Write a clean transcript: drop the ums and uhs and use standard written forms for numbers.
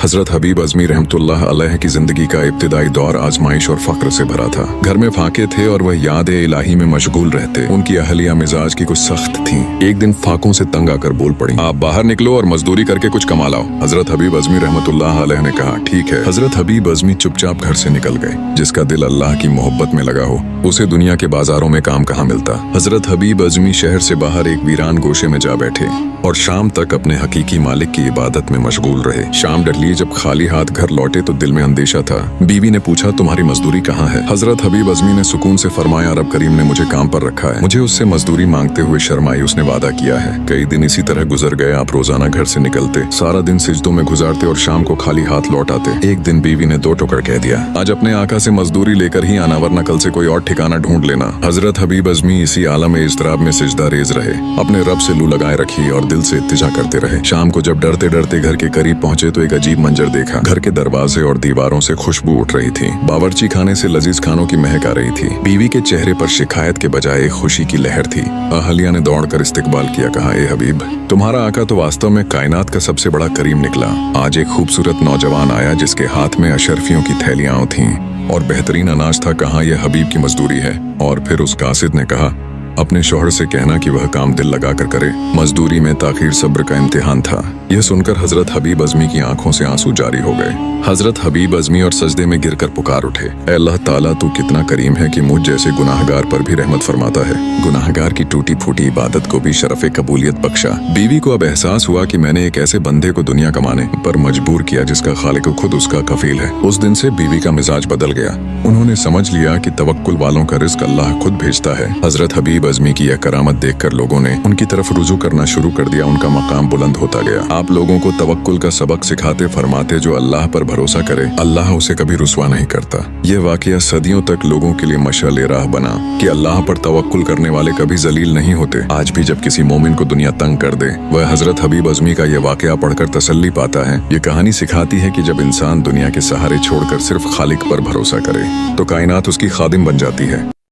हजरत हबीब अज़मी रहमतुल्लाह अलैह की जिंदगी का इब्तिदाई दौर आजमाइश और फक्र से भरा था। घर में फाके थे और वह याद इलाही में मशगूल रहते। उनकी अहलिया मिजाज की कुछ सख्त थी। एक दिन फाकों से तंग आकर बोल पड़ी, आप बाहर निकलो और मजदूरी करके कुछ कमा लाओ। हजरत हबीब अज़मी रहमतुल्लाह अलैह ने कहा, ठीक है। हजरत हबीब अज़मी चुपचाप घर से निकल गए। जिसका दिल अल्लाह की मोहब्बत में लगा हो उसे दुनिया के बाजारों में काम कहाँ मिलता। हजरत हबीब अज़मी शहर से बाहर एक वीरान गोशे में जा बैठे और शाम तक अपने हकीकी मालिक की इबादत में मशगूल रहे। शाम डली जब खाली हाथ घर लौटे तो दिल में अंदेशा था। बीवी ने पूछा, तुम्हारी मजदूरी कहाँ है? हजरत हबीब अज़मी ने सुकून से फरमाया, रब करीम ने मुझे काम पर रखा है। मुझे उससे मजदूरी मांगते हुए शर्माई। उसने वादा किया है। कई दिन इसी तरह गुजर गए। आप रोजाना घर से निकलते, सारा दिन सिजदों में गुजारते और शाम को खाली हाथ लौट आते। एक दिन बीवी ने दो टुकड़ कह दिया, आज अपने आका से मजदूरी लेकर ही आना, वरना कल से कोई और ठिकाना ढूंढ लेना। हजरत हबीब अज़मी इसी आलम इज़्तिराब में सिजदा रेज रहे। अपने रब से लू लगाए रखी और दिल से इत्तिजा करते रहे। शाम को जब डरते डरते घर के करीब पहुंचे तो एक अजीब मंजर देखा। घर के दरवाजे और दीवारों से खुशबू उठ रही थी। बावर्ची खाने से लजीज खानों की महक आ रही थी। बीवी के चेहरे पर शिकायत के बजाय एक खुशी की लहर थी। अहलिया ने दौड़कर इस्तकबाल किया, कहा, ए हबीब, तुम्हारा आका तो वास्तव में कायनात का सबसे बड़ा करीम निकला। आज एक खूबसूरत नौजवान आया जिसके हाथ में अशरफियों की थैलियां थीं और बेहतरीन अनाज था। कहाँ यह हबीब की मजदूरी है? और फिर उस कासिद ने कहा, अपने शौहर से कहना कि वह काम दिल लगाकर करे। मजदूरी में ताखीर सब्र का इम्तिहान था। यह सुनकर हजरत हबीब अज़मी की आंखों से आंसू जारी हो गए। हजरत हबीब अज़मी और सजदे में गिरकर पुकार उठे, ऐ अल्लाह ताला, तू कितना करीम है कि मुझ जैसे गुनाहगार पर भी रहमत फरमाता है। गुनाहगार की टूटी फूटी इबादत को भी शरफ़े कबूलियत बख्शा। बीवी को अब एहसास हुआ कि मैंने एक ऐसे बंदे को दुनिया कमाने पर मजबूर किया जिसका खालिक खुद उसका कफील है। उस दिन से बीवी का मिजाज बदल गया। उन्होंने समझ लिया कि तवक्कुल वालों का रिज़्क अल्लाह खुद भेजता है। हजरत हबीब अज़मी की यह करामत देखकर लोगों ने उनकी तरफ रुजू करना शुरू कर दिया। उनका मकाम बुलंद होता गया। आप लोगों को तवक्कुल का सबक सिखाते फरमाते, जो अल्लाह पर भरोसा करे अल्लाह उसे कभी रुसवा नहीं करता। यह वाकया सदियों तक लोगों के लिए मशाल राह बना कि अल्लाह पर तवक्कुल करने वाले कभी जलील नहीं होते। आज भी जब किसी मोमिन को दुनिया तंग कर दे, वह हजरत हबीब अज़मी का यह वाकया पढ़कर तसल्ली पाता है। ये कहानी सिखाती है कि जब इंसान दुनिया के सहारे छोड़कर सिर्फ खालिक पर भरोसा करे तो कायनात उसकी खादिम बन जाती है।